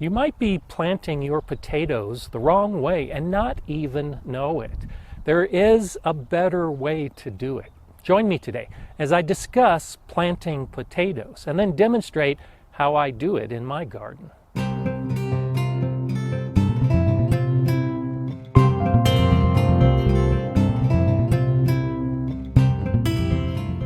You might be planting your potatoes the wrong way and not even know it. There is a better way to do it. Join me today as I discuss planting potatoes and then demonstrate how I do it in my garden.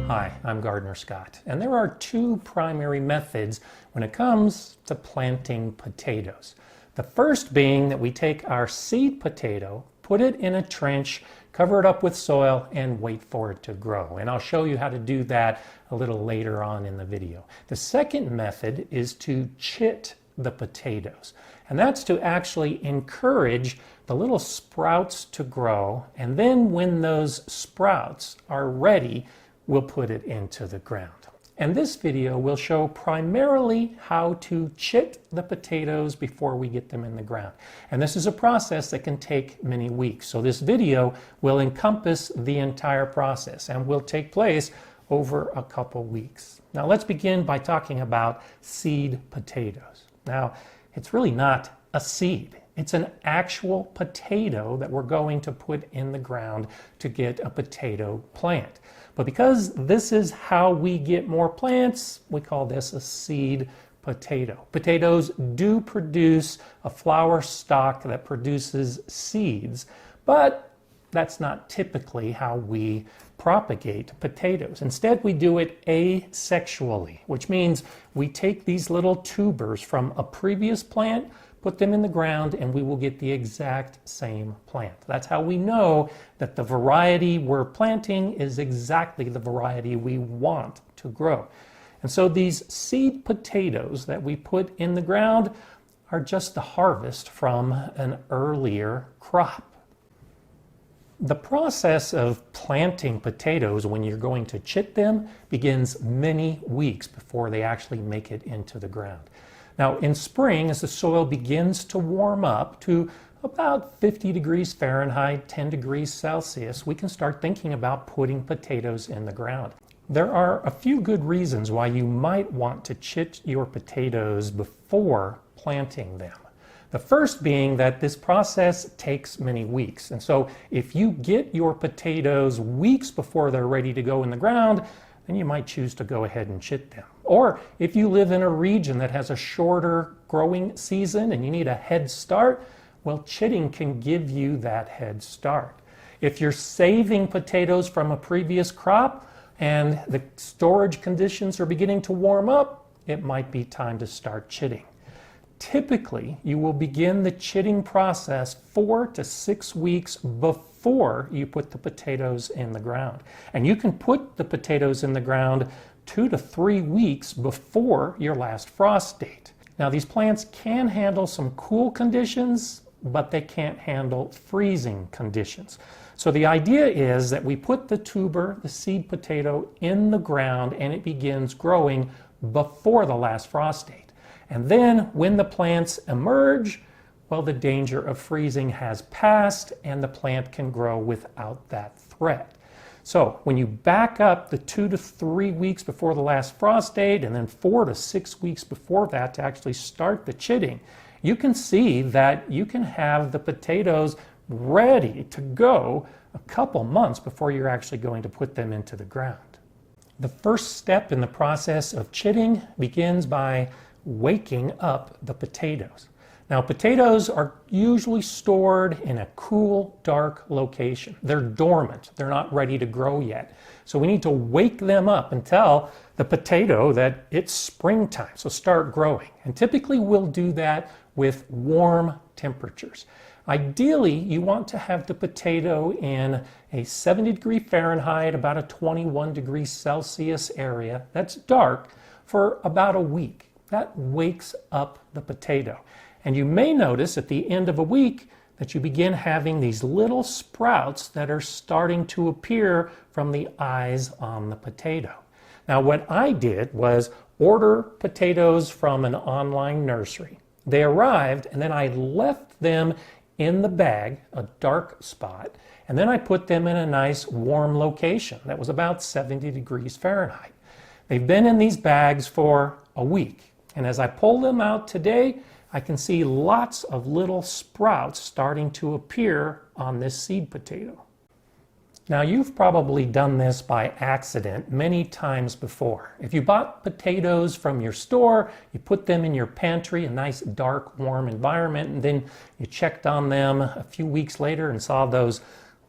Hi, I'm Gardener Scott, and there are two primary methods when it comes to planting potatoes. The first being that we take our seed potato, put it in a trench, cover it up with soil, and wait for it to grow. And I'll show you how to do that a little later on in the video. The second method is to chit the potatoes, and that's to actually encourage the little sprouts to grow, and then when those sprouts are ready, we'll put it into the ground. And this video will show primarily how to chit the potatoes before we get them in the ground. And this is a process that can take many weeks. So this video will encompass the entire process and will take place over a couple weeks. Now let's begin by talking about seed potatoes. Now, it's really not a seed. It's an actual potato that we're going to put in the ground to get a potato plant. But because this is how we get more plants, we call this a seed potato. Potatoes do produce a flower stalk that produces seeds, but that's not typically how we propagate potatoes. Instead, we do it asexually, which means we take these little tubers from a previous plant, put them in the ground, and we will get the exact same plant. That's how we know that the variety we're planting is exactly the variety we want to grow. And so these seed potatoes that we put in the ground are just the harvest from an earlier crop. The process of planting potatoes when you're going to chit them begins many weeks before they actually make it into the ground. Now in spring, as the soil begins to warm up to about 50 degrees Fahrenheit, 10 degrees Celsius, we can start thinking about putting potatoes in the ground. There are a few good reasons why you might want to chit your potatoes before planting them. The first being that this process takes many weeks. And so if you get your potatoes weeks before they're ready to go in the ground, then you might choose to go ahead and chit them. Or if you live in a region that has a shorter growing season and you need a head start, well, chitting can give you that head start. If you're saving potatoes from a previous crop and the storage conditions are beginning to warm up, it might be time to start chitting. Typically, you will begin the chitting process 4 to 6 weeks before you put the potatoes in the ground. And you can put the potatoes in the ground 2 to 3 weeks before your last frost date. Now, these plants can handle some cool conditions, but they can't handle freezing conditions. So the idea is that we put the tuber, the seed potato, in the ground and it begins growing before the last frost date. And then when the plants emerge, well, the danger of freezing has passed and the plant can grow without that threat. So when you back up the 2 to 3 weeks before the last frost date and then 4 to 6 weeks before that to actually start the chitting, you can see that you can have the potatoes ready to go a couple months before you're actually going to put them into the ground. The first step in the process of chitting begins by waking up the potatoes. Now, potatoes are usually stored in a cool, dark location. They're dormant. They're not ready to grow yet. So we need to wake them up and tell the potato that it's springtime, so start growing. And typically we'll do that with warm temperatures. Ideally, you want to have the potato in a 70 degree Fahrenheit, about a 21 degrees Celsius area that's dark for about a week. That wakes up the potato. And you may notice at the end of a week that you begin having these little sprouts that are starting to appear from the eyes on the potato. Now, what I did was order potatoes from an online nursery. They arrived and then I left them in the bag, a dark spot, and then I put them in a nice warm location that was about 70 degrees Fahrenheit. They've been in these bags for a week. And as I pull them out today, I can see lots of little sprouts starting to appear on this seed potato. Now, you've probably done this by accident many times before. If you bought potatoes from your store, you put them in your pantry, a nice dark, warm environment, and then you checked on them a few weeks later and saw those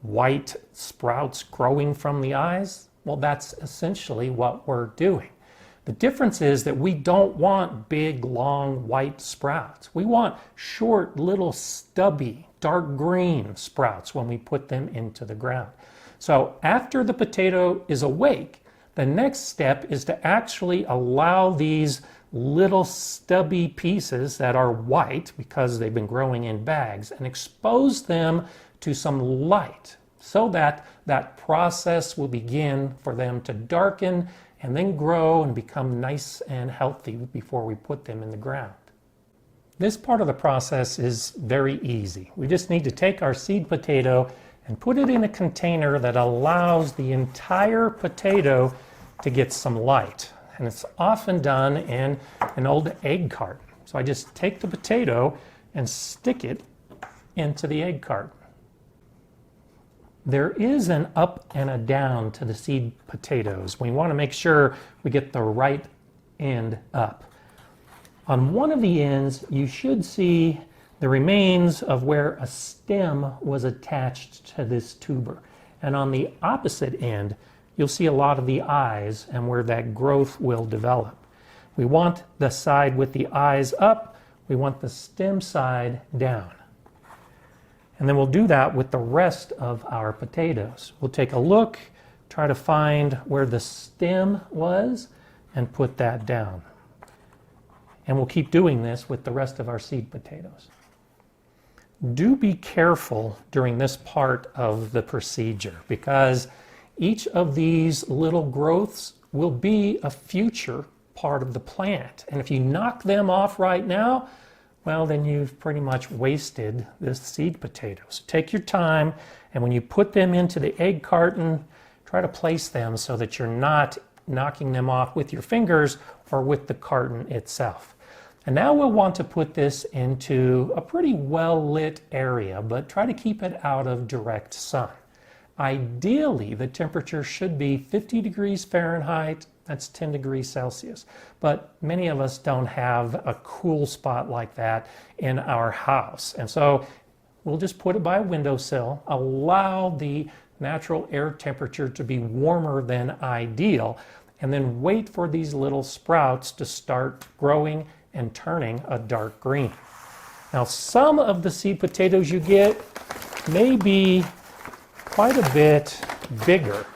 white sprouts growing from the eyes, well, that's essentially what we're doing. The difference is that we don't want big, long, white sprouts. We want short, little, stubby, dark green sprouts when we put them into the ground. So after the potato is awake, the next step is to actually allow these little stubby pieces that are white because they've been growing in bags and expose them to some light so that that process will begin for them to darken and then grow and become nice and healthy before we put them in the ground. This part of the process is very easy. We just need to take our seed potato and put it in a container that allows the entire potato to get some light. And it's often done in an old egg carton. So I just take the potato and stick it into the egg carton. There is an up and a down to the seed potatoes. We want to make sure we get the right end up. On one of the ends, you should see the remains of where a stem was attached to this tuber. And on the opposite end, you'll see a lot of the eyes and where that growth will develop. We want the side with the eyes up, we want the stem side down. And then we'll do that with the rest of our potatoes. We'll take a look, try to find where the stem was, and put that down. And we'll keep doing this with the rest of our seed potatoes. Do be careful during this part of the procedure because each of these little growths will be a future part of the plant. And if you knock them off right now, well, then you've pretty much wasted this seed potato. So take your time, and when you put them into the egg carton, try to place them so that you're not knocking them off with your fingers or with the carton itself. And now we'll want to put this into a pretty well-lit area, but try to keep it out of direct sun. Ideally, the temperature should be 50 degrees Fahrenheit, that's 10 degrees Celsius. But many of us don't have a cool spot like that in our house. And so we'll just put it by a windowsill, allow the natural air temperature to be warmer than ideal, and then wait for these little sprouts to start growing and turning a dark green. Now, some of the seed potatoes you get may be quite a bit bigger.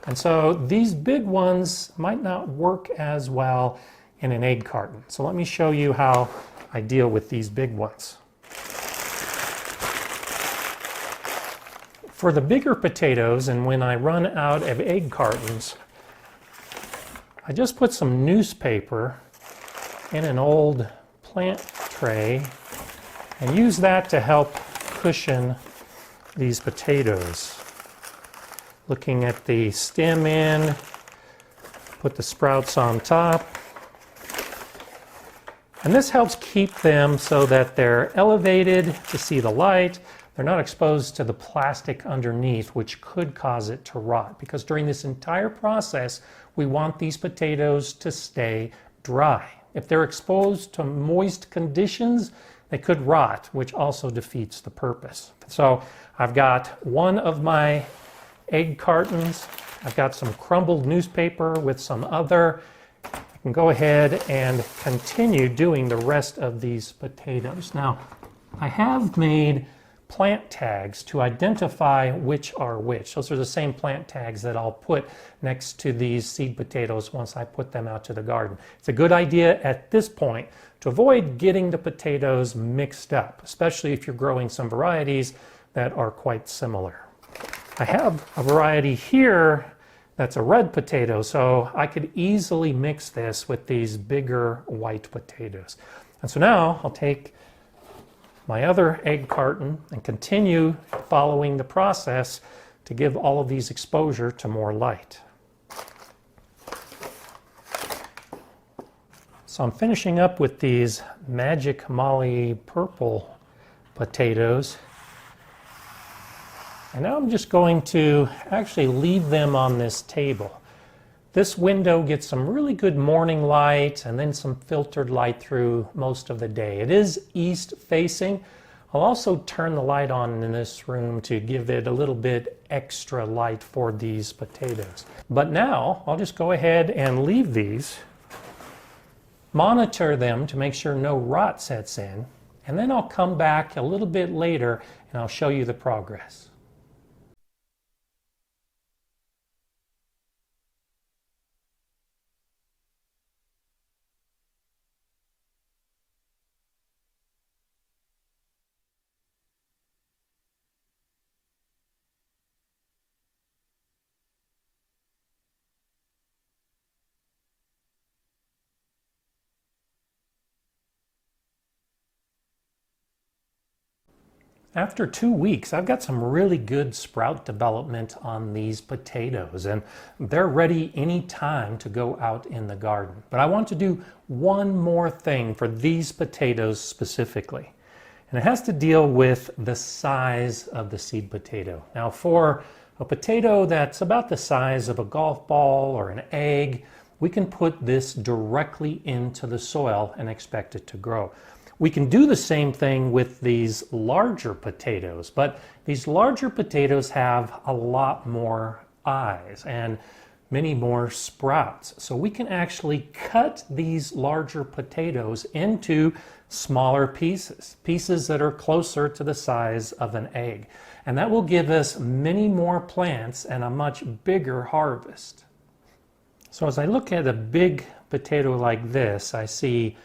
And so these big ones might not work as well in an egg carton. So let me show you how I deal with these big ones. For the bigger potatoes, and when I run out of egg cartons, I just put some newspaper in an old plant tray and use that to help cushion these potatoes. Looking at the stem end, put the sprouts on top. And this helps keep them so that they're elevated to see the light. They're not exposed to the plastic underneath, which could cause it to rot. Because during this entire process, we want these potatoes to stay dry. If they're exposed to moist conditions, they could rot, which also defeats the purpose. So I've got one of my egg cartons. I've got some crumbled newspaper with some other. I can go ahead and continue doing the rest of these potatoes. Now, I have made plant tags to identify which are which. Those are the same plant tags that I'll put next to these seed potatoes once I put them out to the garden. It's a good idea at this point to avoid getting the potatoes mixed up, especially if you're growing some varieties that are quite similar. I have a variety here that's a red potato, so I could easily mix this with these bigger white potatoes. And so now I'll take my other egg carton and continue following the process to give all of these exposure to more light. So I'm finishing up with these Magic Molly purple potatoes. And now I'm just going to actually leave them on this table. This window gets some really good morning light and then some filtered light through most of the day. It is east facing. I'll also turn the light on in this room to give it a little bit extra light for these potatoes. But now I'll just go ahead and leave these, monitor them to make sure no rot sets in, and then I'll come back a little bit later and I'll show you the progress. After 2 weeks, I've got some really good sprout development on these potatoes, and they're ready any time to go out in the garden. But I want to do one more thing for these potatoes specifically, and it has to deal with the size of the seed potato. Now, for a potato that's about the size of a golf ball or an egg, we can put this directly into the soil and expect it to grow. We can do the same thing with these larger potatoes, but these larger potatoes have a lot more eyes and many more sprouts. So we can actually cut these larger potatoes into smaller pieces, pieces that are closer to the size of an egg. And that will give us many more plants and a much bigger harvest. So as I look at a big potato like this, I see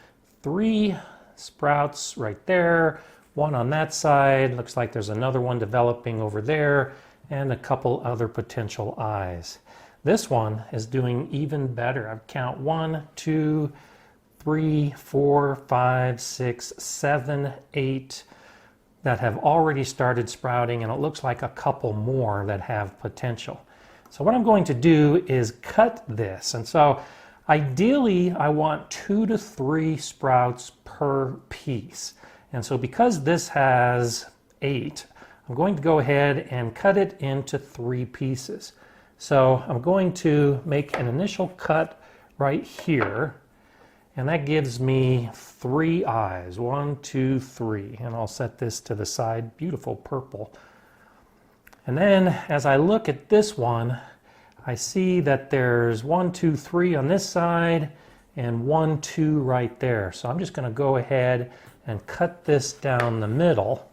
3 sprouts right there, one on that side, looks like there's another one developing over there, and a couple other potential eyes. This one is doing even better. I count 1, 2, 3, 4, 5, 6, 7, 8 that have already started sprouting, and it looks like a couple more that have potential. So what I'm going to do is cut this, and so ideally, I want 2 to 3 sprouts per piece. And so because this has 8, I'm going to go ahead and cut it into 3 pieces. So I'm going to make an initial cut right here, and that gives me 3 eyes. 1, 2, 3. And I'll set this to the side. Beautiful purple. And then as I look at this one, I see that there's 1, 2, 3 on this side and 1, 2 right there. So I'm just going to go ahead and cut this down the middle.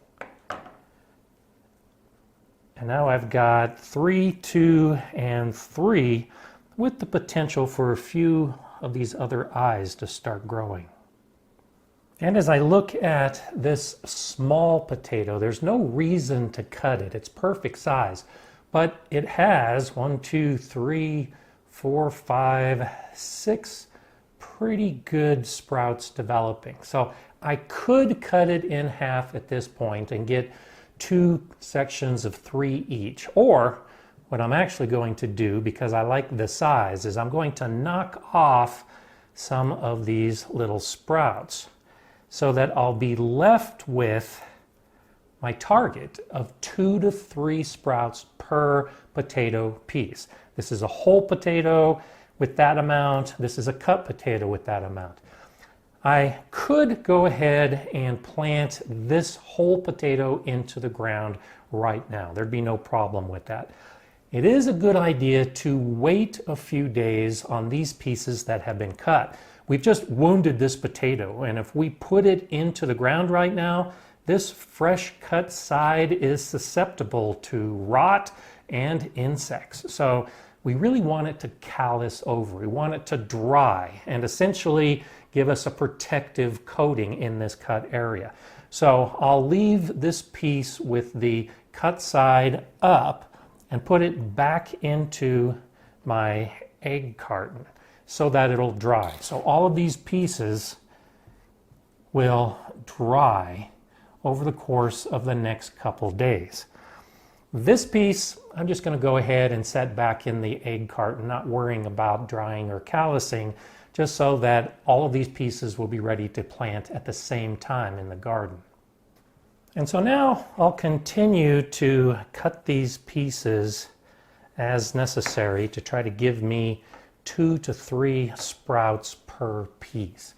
And now I've got 3, 2, and 3 with the potential for a few of these other eyes to start growing. And as I look at this small potato, there's no reason to cut it. It's perfect size. But it has 1, 2, 3, 4, 5, 6 pretty good sprouts developing. So I could cut it in half at this point and get 2 sections of 3 each. Or what I'm actually going to do, because I like the size, is I'm going to knock off some of these little sprouts so that I'll be left with my target of 2 to 3 sprouts per potato piece. This is a whole potato with that amount. This is a cut potato with that amount. I could go ahead and plant this whole potato into the ground right now. There'd be no problem with that. It is a good idea to wait a few days on these pieces that have been cut. We've just wounded this potato, and if we put it into the ground right now, this fresh cut side is susceptible to rot and insects. So we really want it to callus over. We want it to dry and essentially give us a protective coating in this cut area. So I'll leave this piece with the cut side up and put it back into my egg carton so that it'll dry. So all of these pieces will dry over the course of the next couple days. This piece, I'm just going to go ahead and set back in the egg carton, not worrying about drying or callusing, just so that all of these pieces will be ready to plant at the same time in the garden. And so now I'll continue to cut these pieces as necessary to try to give me 2 to 3 sprouts per piece.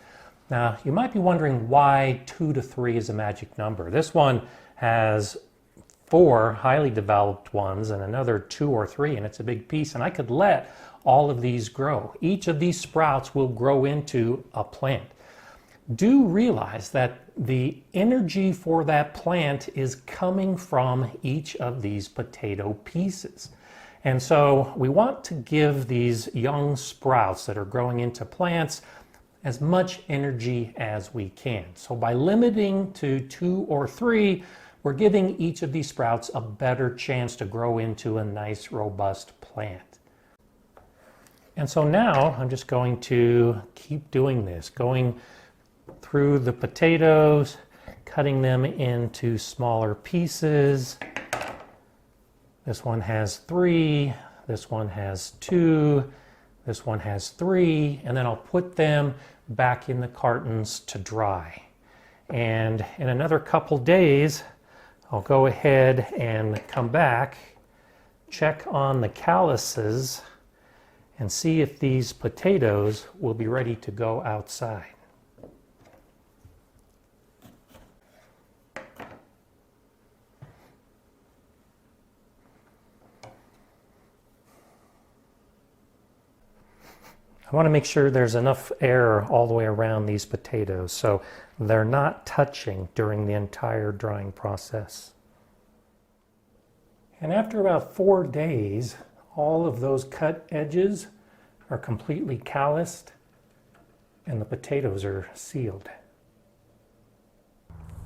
Now, you might be wondering why 2 to 3 is a magic number. This one has 4 highly developed ones and another 2 or 3, and it's a big piece, and I could let all of these grow. Each of these sprouts will grow into a plant. Do realize that the energy for that plant is coming from each of these potato pieces. And so we want to give these young sprouts that are growing into plants as much energy as we can. So by limiting to 2 or 3, we're giving each of these sprouts a better chance to grow into a nice, robust plant. And so now I'm just going to keep doing this, going through the potatoes, cutting them into smaller pieces. This one has 3, this one has 2, this one has 3, and then I'll put them back in the cartons to dry. And in another couple days, I'll go ahead and come back, check on the calices, and see if these potatoes will be ready to go outside. I want to make sure there's enough air all the way around these potatoes so they're not touching during the entire drying process. And after about 4 days, all of those cut edges are completely calloused and the potatoes are sealed.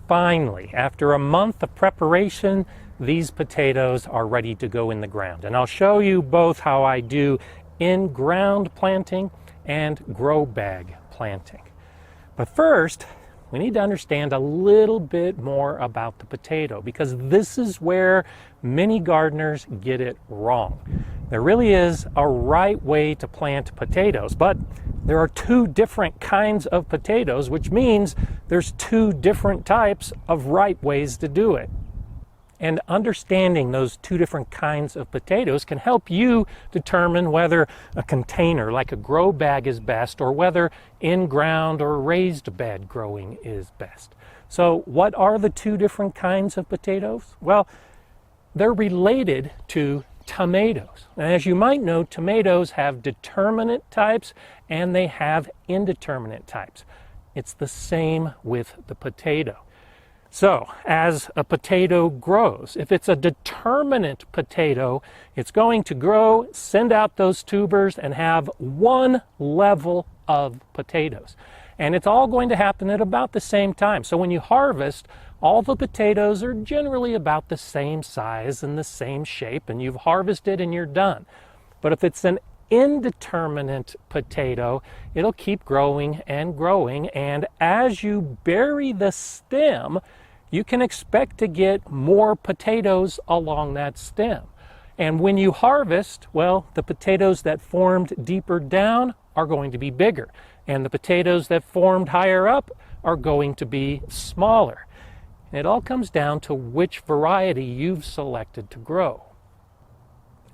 Finally, after a month of preparation, these potatoes are ready to go in the ground. And I'll show you both how I do in-ground planting and grow bag planting. But first, we need to understand a little bit more about the potato, because this is where many gardeners get it wrong. There really is a right way to plant potatoes, but there are 2 different kinds of potatoes, which means there's 2 different types of right ways to do it. And understanding those 2 different kinds of potatoes can help you determine whether a container like a grow bag is best, or whether in-ground or raised bed growing is best. So what are the 2 different kinds of potatoes? Well, they're related to tomatoes. And as you might know, tomatoes have determinate types and they have indeterminate types. It's the same with the potato. So, as a potato grows, if it's a determinate potato, it's going to grow, send out those tubers, and have one level of potatoes. And it's all going to happen at about the same time. So when you harvest, all the potatoes are generally about the same size and the same shape, and you've harvested and you're done. But if it's an indeterminate potato, it'll keep growing and growing, and as you bury the stem, you can expect to get more potatoes along that stem. And when you harvest, well, the potatoes that formed deeper down are going to be bigger, and the potatoes that formed higher up are going to be smaller. And it all comes down to which variety you've selected to grow.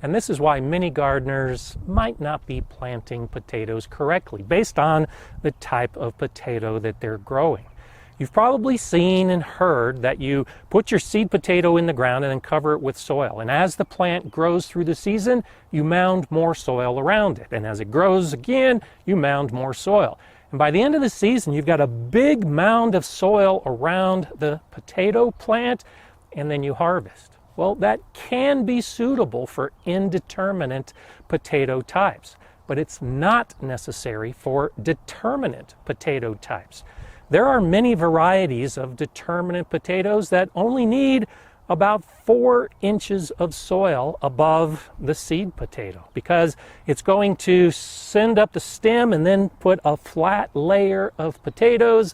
And this is why many gardeners might not be planting potatoes correctly based on the type of potato that they're growing. You've probably seen and heard that you put your seed potato in the ground and then cover it with soil. And as the plant grows through the season, you mound more soil around it. And as it grows again, you mound more soil. And by the end of the season, you've got a big mound of soil around the potato plant, and then you harvest. Well, that can be suitable for indeterminate potato types, but it's not necessary for determinate potato types. There are many varieties of determinate potatoes that only need about 4 inches of soil above the seed potato, because it's going to send up the stem and then put a flat layer of potatoes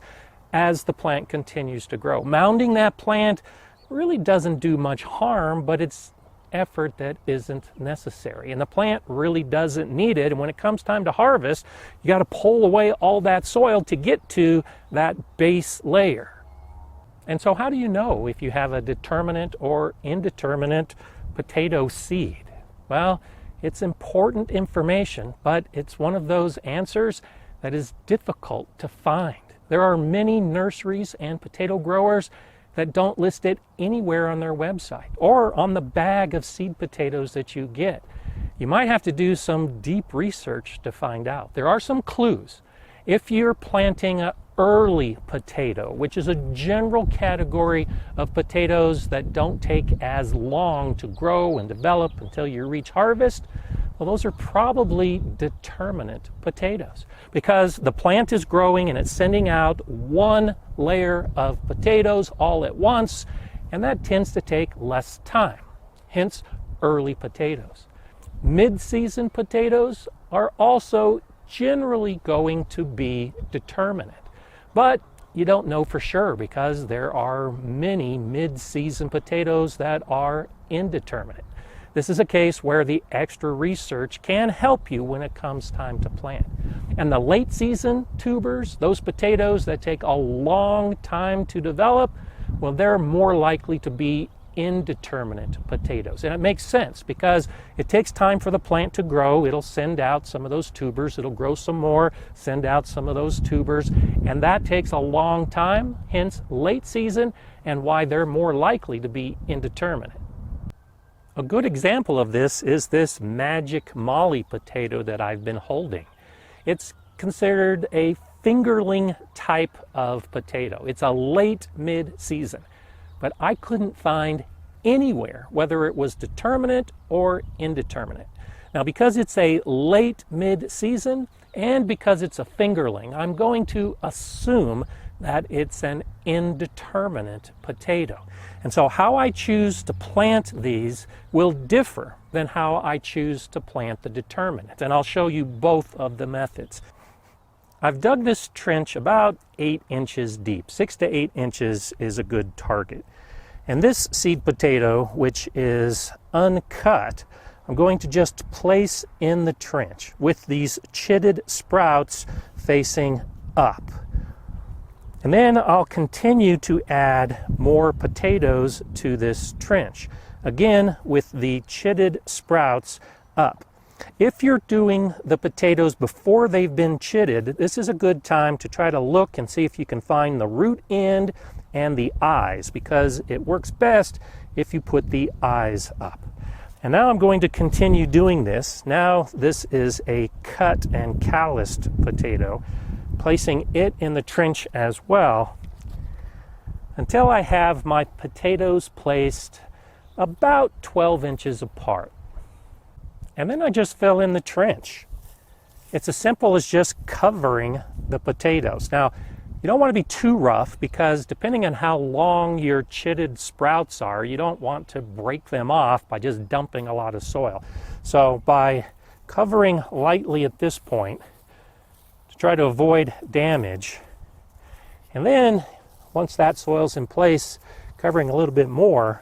as the plant continues to grow. Mounding that plant really doesn't do much harm, but it's effort that isn't necessary. And the plant really doesn't need it. And when it comes time to harvest, you got to pull away all that soil to get to that base layer. And so how do you know if you have a determinate or indeterminate potato seed? Well, it's important information, but it's one of those answers that is difficult to find. There are many nurseries and potato growers that don't list it anywhere on their website or on the bag of seed potatoes that you get. You might have to do some deep research to find out. There are some clues. If you're planting an early potato, which is a general category of potatoes that don't take as long to grow and develop until you reach harvest, well, those are probably determinate potatoes because the plant is growing and it's sending out one layer of potatoes all at once, and that tends to take less time, hence early potatoes. Mid-season potatoes are also generally going to be determinate, but you don't know for sure because there are many mid-season potatoes that are indeterminate. This is a case where the extra research can help you when it comes time to plant. And the late season tubers, those potatoes that take a long time to develop, well, they're more likely to be indeterminate potatoes. And it makes sense because it takes time for the plant to grow. It'll send out some of those tubers. It'll grow some more, send out some of those tubers. And that takes a long time, hence late season, and why they're more likely to be indeterminate. A good example of this is this Magic Molly potato that I've been holding. It's considered a fingerling type of potato. It's a late mid-season, but I couldn't find anywhere whether it was determinate or indeterminate. Now, because it's a late mid-season and because it's a fingerling, I'm going to assume that it's an indeterminate potato. And so how I choose to plant these will differ than how I choose to plant the determinate. And I'll show you both of the methods. I've dug this trench about 8 inches deep. 6 to 8 inches is a good target. And this seed potato, which is uncut, I'm going to just place in the trench with these chitted sprouts facing up. And then I'll continue to add more potatoes to this trench, again with the chitted sprouts up. If you're doing the potatoes before they've been chitted, this is a good time to try to look and see if you can find the root end and the eyes, because it works best if you put the eyes up. And now I'm going to continue doing this. Now this is a cut and calloused potato, placing it in the trench as well until I have my potatoes placed about 12 inches apart. And then I just fill in the trench. It's as simple as just covering the potatoes. Now, you don't want to be too rough because depending on how long your chitted sprouts are, you don't want to break them off by just dumping a lot of soil. So by covering lightly at this point, try to avoid damage. And then once that soil's in place, covering a little bit more,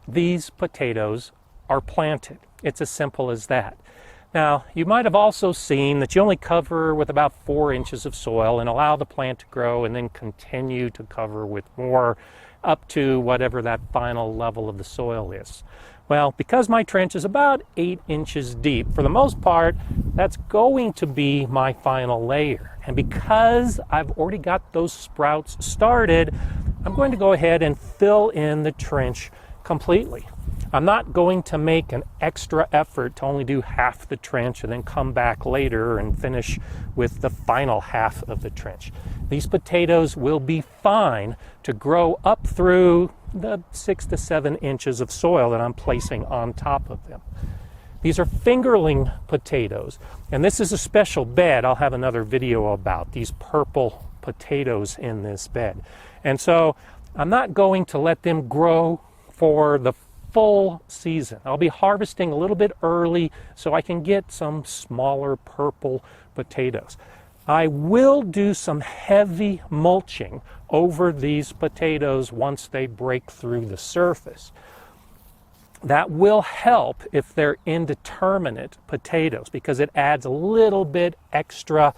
these potatoes are planted. It's as simple as that. Now, you might have also seen that you only cover with about 4 inches of soil and allow the plant to grow and then continue to cover with more up to whatever that final level of the soil is. Well, because my trench is about 8 inches deep, for the most part, that's going to be my final layer. And because I've already got those sprouts started, I'm going to go ahead and fill in the trench completely. I'm not going to make an extra effort to only do half the trench and then come back later and finish with the final half of the trench. These potatoes will be fine to grow up through the 6 to 7 inches of soil that I'm placing on top of them. These are fingerling potatoes, and this is a special bed I'll have another video about, these purple potatoes in this bed. And so I'm not going to let them grow for the full season. I'll be harvesting a little bit early so I can get some smaller purple potatoes. I will do some heavy mulching over these potatoes once they break through the surface. That will help if they're indeterminate potatoes because it adds a little bit extra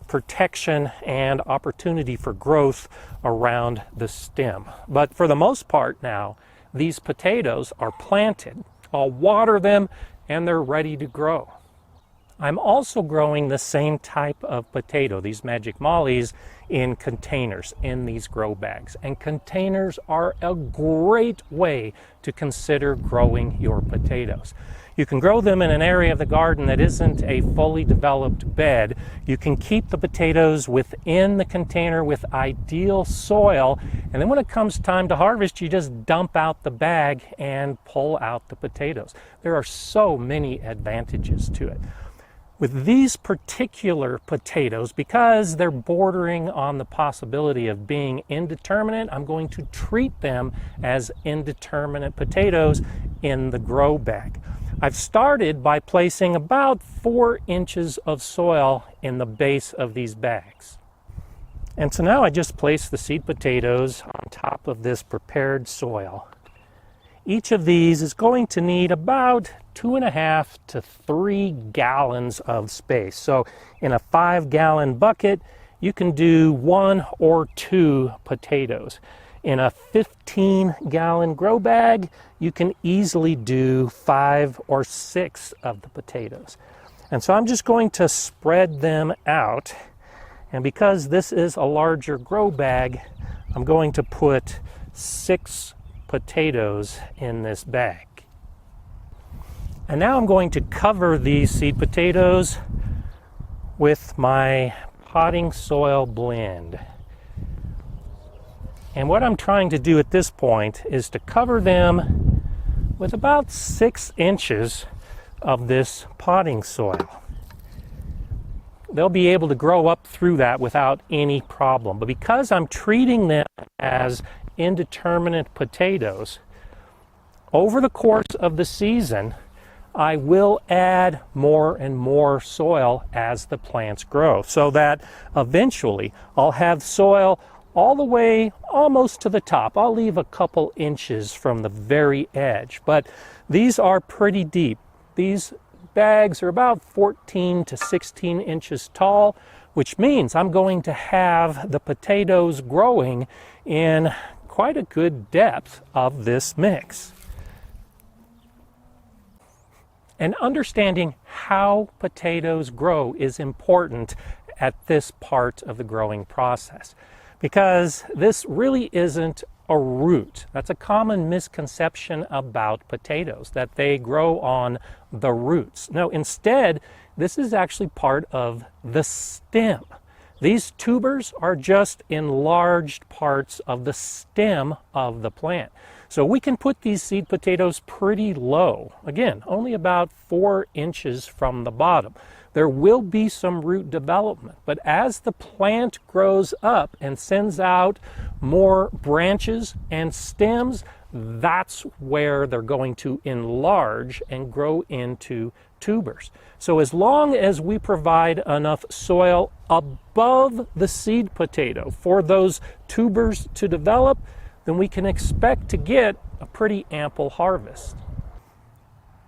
protection and opportunity for growth around the stem. But for the most part now, these potatoes are planted. I'll water them and they're ready to grow. I'm also growing the same type of potato, these Magic Mollies, in containers, in these grow bags. And containers are a great way to consider growing your potatoes. You can grow them in an area of the garden that isn't a fully developed bed. You can keep the potatoes within the container with ideal soil, and then when it comes time to harvest, you just dump out the bag and pull out the potatoes. There are so many advantages to it. With these particular potatoes, because they're bordering on the possibility of being indeterminate, I'm going to treat them as indeterminate potatoes in the grow bag. I've started by placing about 4 inches of soil in the base of these bags. And so now I just place the seed potatoes on top of this prepared soil. Each of these is going to need about 2.5 to 3 gallons of space. So in a 5-gallon bucket, you can do 1 or 2 potatoes. In a 15-gallon grow bag, you can easily do 5 or 6 of the potatoes. And so I'm just going to spread them out. And because this is a larger grow bag, I'm going to put 6 potatoes in this bag. And now I'm going to cover these seed potatoes with my potting soil blend. And what I'm trying to do at this point is to cover them with about 6 inches of this potting soil. They'll be able to grow up through that without any problem. But because I'm treating them as indeterminate potatoes, over the course of the season, I will add more and more soil as the plants grow, so that eventually I'll have soil all the way almost to the top. I'll leave a couple inches from the very edge, but these are pretty deep. These bags are about 14 to 16 inches tall, which means I'm going to have the potatoes growing in quite a good depth of this mix. And understanding how potatoes grow is important at this part of the growing process, because this really isn't a root. That's a common misconception about potatoes, that they grow on the roots. No, instead, this is actually part of the stem. These tubers are just enlarged parts of the stem of the plant. So we can put these seed potatoes pretty low. Again, only about 4 inches from the bottom. There will be some root development, but as the plant grows up and sends out more branches and stems, that's where they're going to enlarge and grow into tubers. So as long as we provide enough soil above the seed potato for those tubers to develop, then we can expect to get a pretty ample harvest.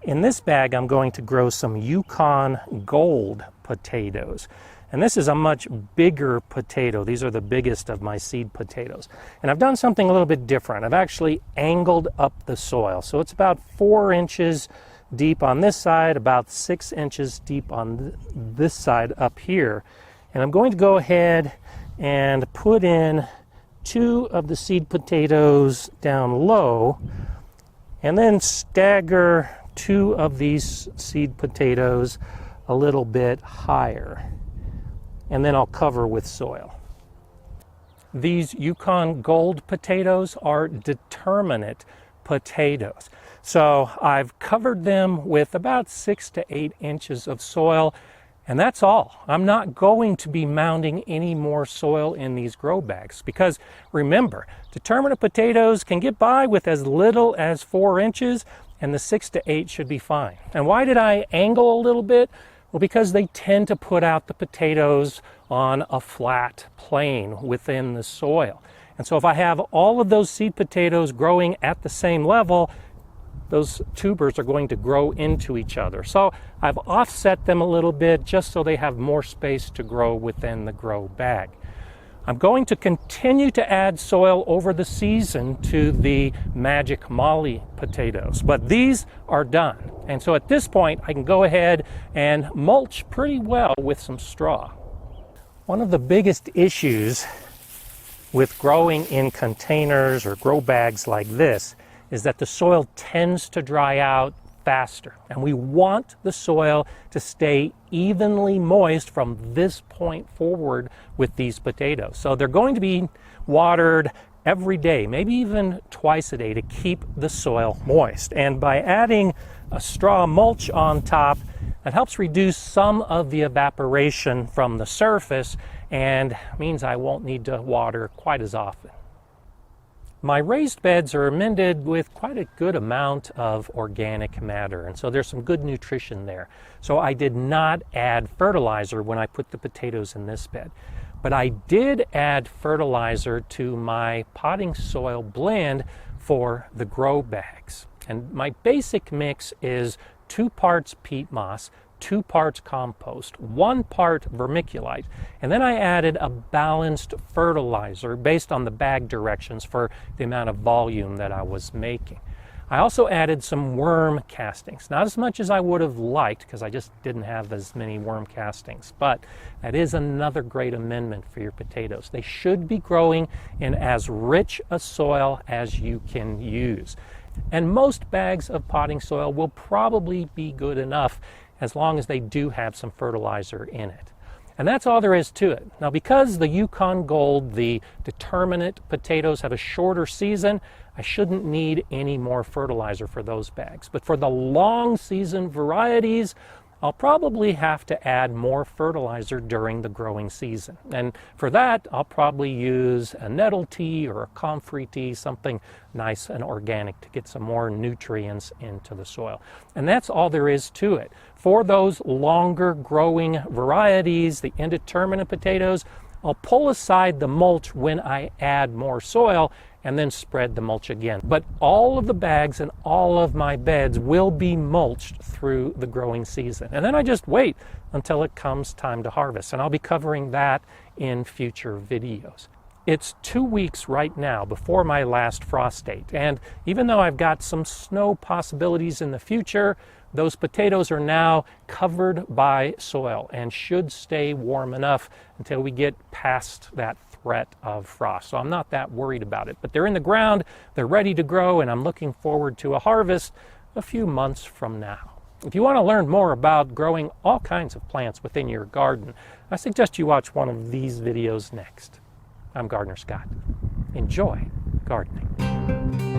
In this bag, I'm going to grow some Yukon Gold potatoes. And this is a much bigger potato. These are the biggest of my seed potatoes. And I've done something a little bit different. I've actually angled up the soil. So it's about 4 inches deep on this side, about 6 inches deep on this side up here. And I'm going to go ahead and put in 2 of the seed potatoes down low, and then stagger 2 of these seed potatoes a little bit higher. And then I'll cover with soil. These Yukon Gold potatoes are determinate potatoes. So I've covered them with about 6 to 8 inches of soil, and that's all. I'm not going to be mounding any more soil in these grow bags because remember, determinate potatoes can get by with as little as 4 inches, and the 6 to 8 should be fine. And why did I angle a little bit? Well, because they tend to put out the potatoes on a flat plane within the soil. And so if I have all of those seed potatoes growing at the same level, those tubers are going to grow into each other. So I've offset them a little bit just so they have more space to grow within the grow bag. I'm going to continue to add soil over the season to the Magic Molly potatoes, but these are done. And so at this point, I can go ahead and mulch pretty well with some straw. One of the biggest issues with growing in containers or grow bags like this is that the soil tends to dry out faster. And we want the soil to stay evenly moist from this point forward with these potatoes. So they're going to be watered every day, maybe even twice a day, to keep the soil moist. And by adding a straw mulch on top, that helps reduce some of the evaporation from the surface and means I won't need to water quite as often. My raised beds are amended with quite a good amount of organic matter, and so there's some good nutrition there. So I did not add fertilizer when I put the potatoes in this bed, but I did add fertilizer to my potting soil blend for the grow bags. And my basic mix is 2 parts peat moss, 2 parts compost, 1 part vermiculite, and then I added a balanced fertilizer based on the bag directions for the amount of volume that I was making. I also added some worm castings, not as much as I would have liked because I just didn't have as many worm castings, but that is another great amendment for your potatoes. They should be growing in as rich a soil as you can use. And most bags of potting soil will probably be good enough as long as they do have some fertilizer in it. And that's all there is to it. Now, because the Yukon Gold, the Determinate potatoes, have a shorter season, I shouldn't need any more fertilizer for those bags. But for the long season varieties, I'll probably have to add more fertilizer during the growing season. And for that, I'll probably use a nettle tea or a comfrey tea, something nice and organic to get some more nutrients into the soil. And that's all there is to it. For those longer growing varieties, the indeterminate potatoes, I'll pull aside the mulch when I add more soil and then spread the mulch again. But all of the bags and all of my beds will be mulched through the growing season. And then I just wait until it comes time to harvest. And I'll be covering that in future videos. It's 2 weeks right now before my last frost date. And even though I've got some snow possibilities in the future, those potatoes are now covered by soil and should stay warm enough until we get past that threat of frost. So I'm not that worried about it. But they're in the ground, they're ready to grow, and I'm looking forward to a harvest a few months from now. If you want to learn more about growing all kinds of plants within your garden, I suggest you watch one of these videos next. I'm Gardener Scott. Enjoy gardening.